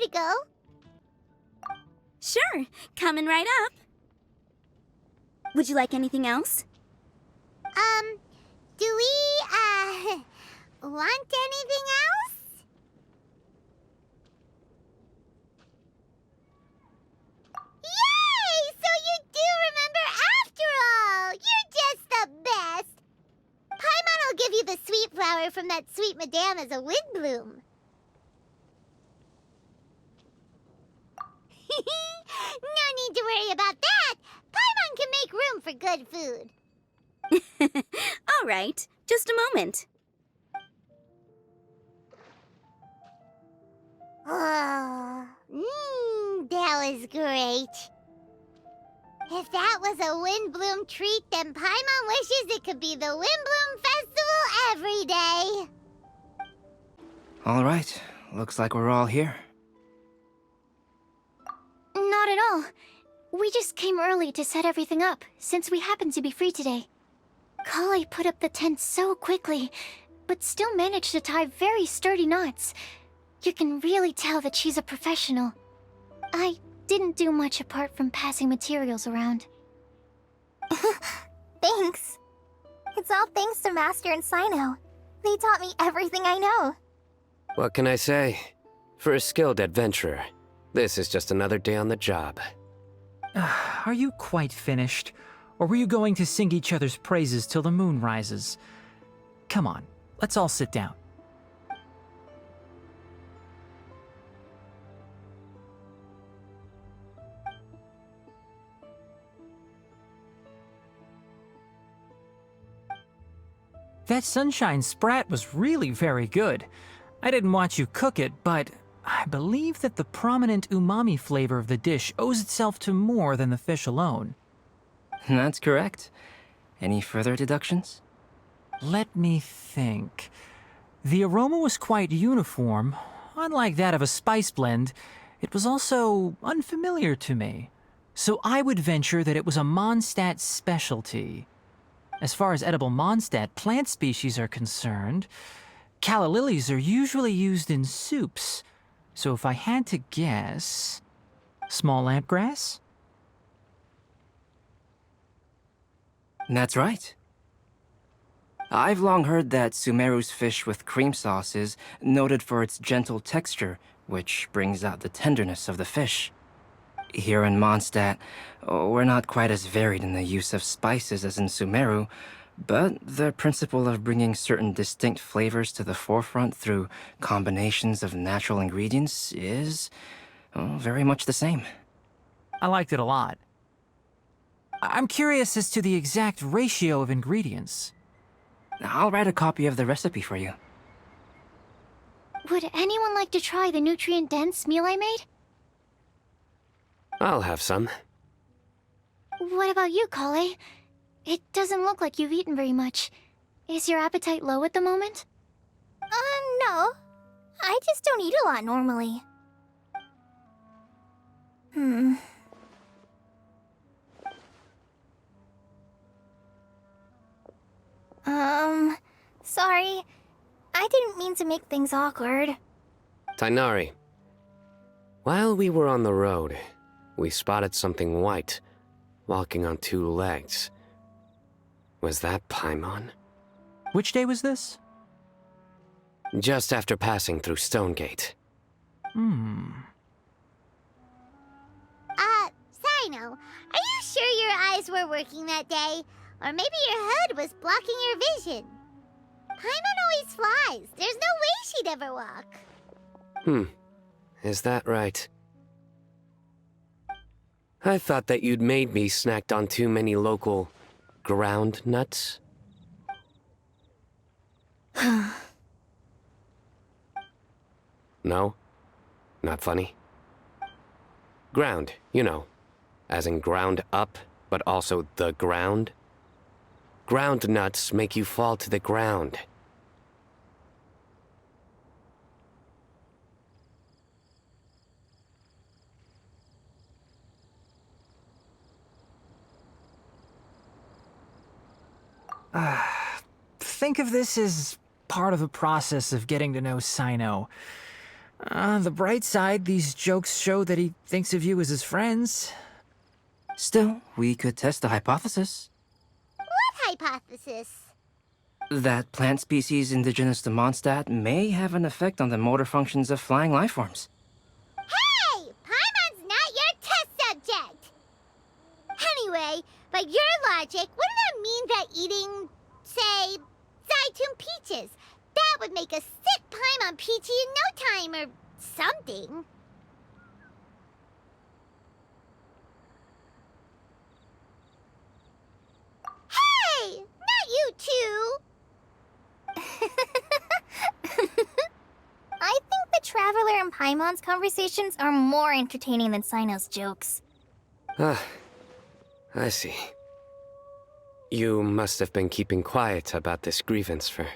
to go? Sure, coming right up. Would you like anything else? Do we, want anything else? Yay! So you do remember after all! You're just the best! Paimon will give you the sweet flower from that sweet madame as a windbloom. No need to worry about that! Paimon can make room for good food. All right, just a moment. Oh, that was great. If that was a Windbloom treat, then Paimon wishes it could be the Windbloom Festival every day. All right, looks like we're all here. Not at all. We just came early to set everything up, since we happen to be free today. Kale put up the tent so quickly, but still managed to tie very sturdy knots. You can really tell that she's a professional. I didn't do much apart from passing materials around. Thanks. It's all thanks to Master and Sino. They taught me everything I know. What can I say? For a skilled adventurer, this is just another day on the job. Are you quite finished? Or were you going to sing each other's praises till the moon rises? Come on, let's all sit down. That sunshine sprat was really very good. I didn't watch you cook it, but I believe that the prominent umami flavor of the dish owes itself to more than the fish alone. That's correct. Any further deductions? Let me think. The aroma was quite uniform. Unlike that of a spice blend, it was also unfamiliar to me. So I would venture that it was a Mondstadt specialty. As far as edible Mondstadt plant species are concerned, calla lilies are usually used in soups. So if I had to guess... small lampgrass? That's right. I've long heard that Sumeru's fish with cream sauce is noted for its gentle texture, which brings out the tenderness of the fish. Here in Mondstadt, we're not quite as varied in the use of spices as in Sumeru, but the principle of bringing certain distinct flavors to the forefront through combinations of natural ingredients is very much the same. I liked it a lot. I'm curious as to the exact ratio of ingredients. I'll write a copy of the recipe for you. Would anyone like to try the nutrient-dense meal I made? I'll have some. What about you, Kale? It doesn't look like you've eaten very much. Is your appetite low at the moment? No. I just don't eat a lot normally. Sorry. I didn't mean to make things awkward. Tainari. While we were on the road, we spotted something white, walking on two legs. Was that Paimon? Which day was this? Just after passing through Stonegate. Sino, are you sure your eyes were working that day? Or maybe your hood was blocking your vision? Paimon always flies. There's no way she'd ever walk. Is that right? I thought that you'd made me snacked on too many local ground nuts. No? Not funny? Ground, you know. As in ground up, but also the ground. Ground nuts make you fall to the ground. Think of this as part of the process of getting to know Sino. On the bright side, these jokes show that he thinks of you as his friends. Still, we could test the hypothesis. What hypothesis? That plant species indigenous to Mondstadt may have an effect on the motor functions of flying lifeforms. Hey! Paimon's not your test subject! Anyway, by your logic, wouldn't that mean that eating, say, Zaytun peaches, that would make a sick Paimon peachy in no time or something? Hey! Not you two! I think the Traveler and Paimon's conversations are more entertaining than Sino's jokes. Ah, I see. You must have been keeping quiet about this grievance for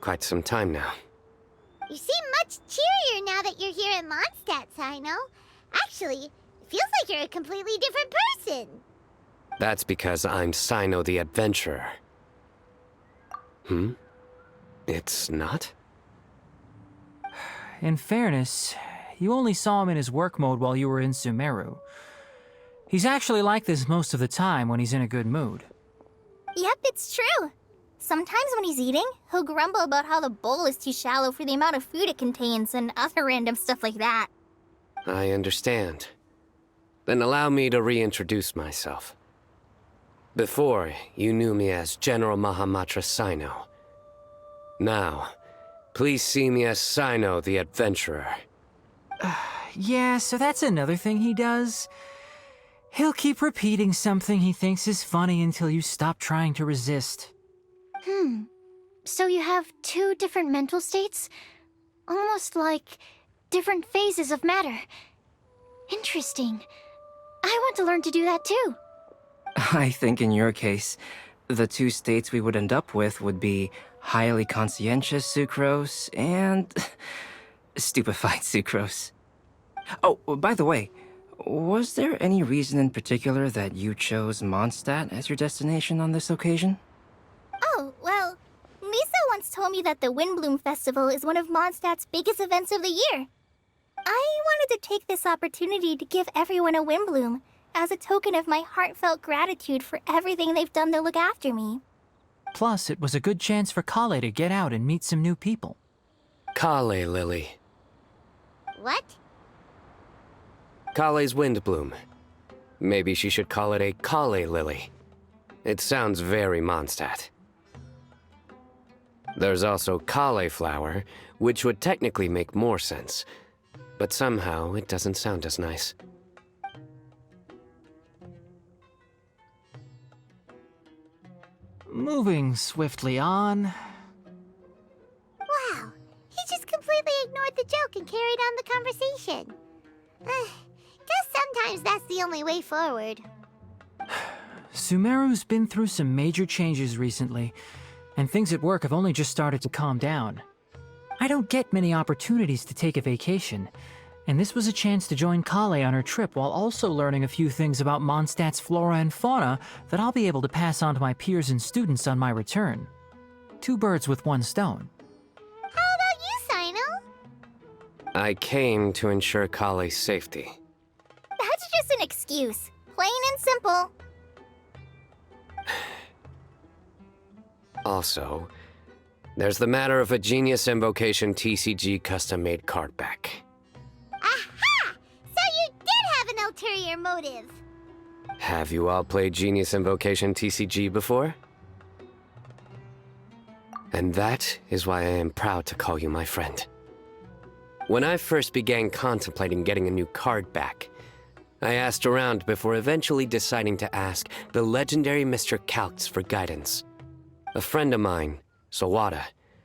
quite some time now. You seem much cheerier now that you're here in Mondstadt, Sino. Actually, it feels like you're a completely different person. That's because I'm Sino the Adventurer. It's not? In fairness, you only saw him in his work mode while you were in Sumeru. He's actually like this most of the time when he's in a good mood. Yep, it's true. Sometimes when he's eating, he'll grumble about how the bowl is too shallow for the amount of food it contains and other random stuff like that. I understand. Then allow me to reintroduce myself. Before, you knew me as General Mahamatra Sino. Now, please see me as Sino the Adventurer. Yeah, so that's another thing he does. He'll keep repeating something he thinks is funny until you stop trying to resist. So you have two different mental states? Almost like different phases of matter. Interesting. I want to learn to do that too. I think in your case, the two states we would end up with would be highly conscientious sucrose and stupefied sucrose. Oh, by the way, was there any reason in particular that you chose Mondstadt as your destination on this occasion? Oh, well, Lisa once told me that the Windblume Festival is one of Mondstadt's biggest events of the year. I wanted to take this opportunity to give everyone a Windblume as a token of my heartfelt gratitude for everything they've done to look after me. Plus, it was a good chance for Kale to get out and meet some new people. Kale Lily. What? Kale's Windbloom. Maybe she should call it a Kale Lily. It sounds very Mondstadt. There's also cauliflower, which would technically make more sense. But somehow, it doesn't sound as nice. Moving swiftly on. Wow, he just completely ignored the joke and carried on the conversation. Guess sometimes that's the only way forward. Sumeru's been through some major changes recently, and things at work have only just started to calm down. I don't get many opportunities to take a vacation, and this was a chance to join Kale on her trip while also learning a few things about Mondstadt's flora and fauna that I'll be able to pass on to my peers and students on my return. Two birds with one stone. How about you, Sino? I came to ensure Kale's safety. That's just an excuse. Plain and simple. Also, there's the matter of a Genius Invocation TCG custom-made card back. Aha! So you did have an ulterior motive. Have you all played Genius Invocation TCG before? And that is why I am proud to call you my friend. When I first began contemplating getting a new card back, I asked around before eventually deciding to ask the legendary Mr. Calx for guidance. A friend of mine, Sawada,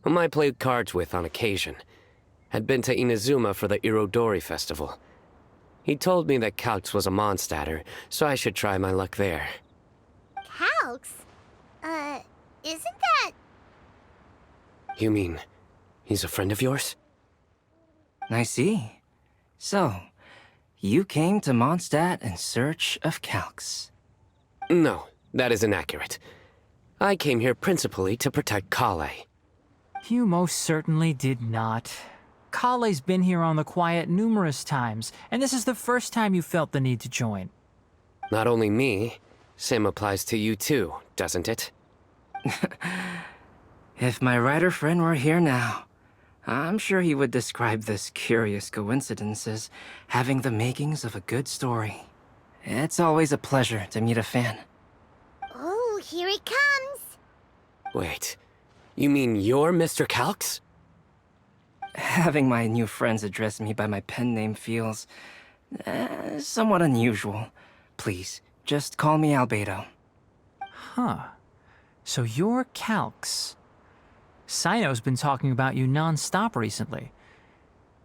whom I played cards with on occasion, had been to Inazuma for the Irodori festival. He told me that Calx was a Mondstadter, so I should try my luck there. Calx? Isn't that... You mean, he's a friend of yours? I see. So, you came to Mondstadt in search of Calx. No, that is inaccurate. I came here principally to protect Kale. You most certainly did not. Kale's been here on the quiet numerous times, and this is the first time you felt the need to join. Not only me, same applies to you too, doesn't it? If my writer friend were here now, I'm sure he would describe this curious coincidence as having the makings of a good story. It's always a pleasure to meet a fan. Oh, here he comes. Wait, you mean you're Mr. Calx? Having my new friends address me by my pen name feels somewhat unusual. Please, just call me Albedo. Huh. So you're Calx. Sino's been talking about you non-stop recently.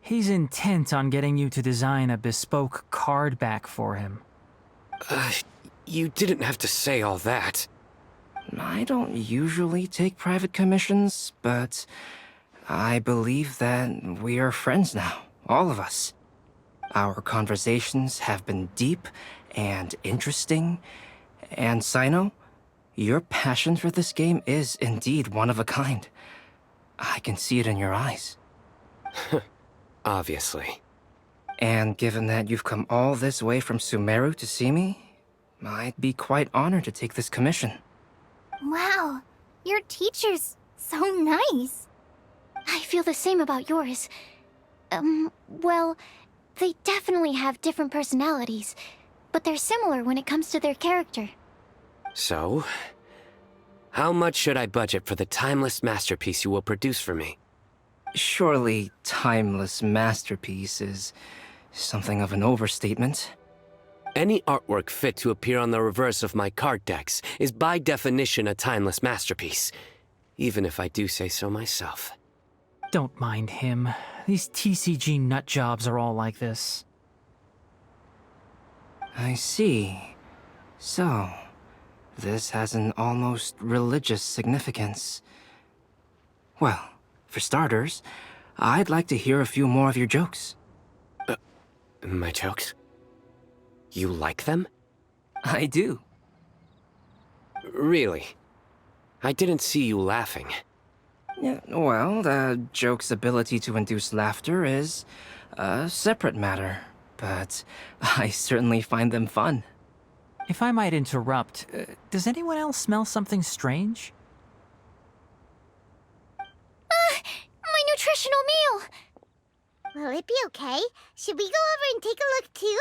He's intent on getting you to design a bespoke card back for him. You didn't have to say all that. I don't usually take private commissions, but I believe that we are friends now, all of us. Our conversations have been deep and interesting, and Sino, your passion for this game is indeed one of a kind. I can see it in your eyes. Obviously. And given that you've come all this way from Sumeru to see me, I'd be quite honored to take this commission. Wow, your teacher's so nice. I feel the same about yours. Well, they definitely have different personalities, but they're similar when it comes to their character. So, how much should I budget for the timeless masterpiece you will produce for me? Surely timeless masterpiece is something of an overstatement. Any artwork fit to appear on the reverse of my card decks is by definition a timeless masterpiece, even if I do say so myself. Don't mind him. These TCG nutjobs are all like this. I see. So, this has an almost religious significance. Well, for starters, I'd like to hear a few more of your jokes. My jokes? You like them? I do. Really? I didn't see you laughing. Yeah, well, the joke's ability to induce laughter is a separate matter, but I certainly find them fun. If I might interrupt, does anyone else smell something strange? My nutritional meal! Will it be okay? Should we go over and take a look too?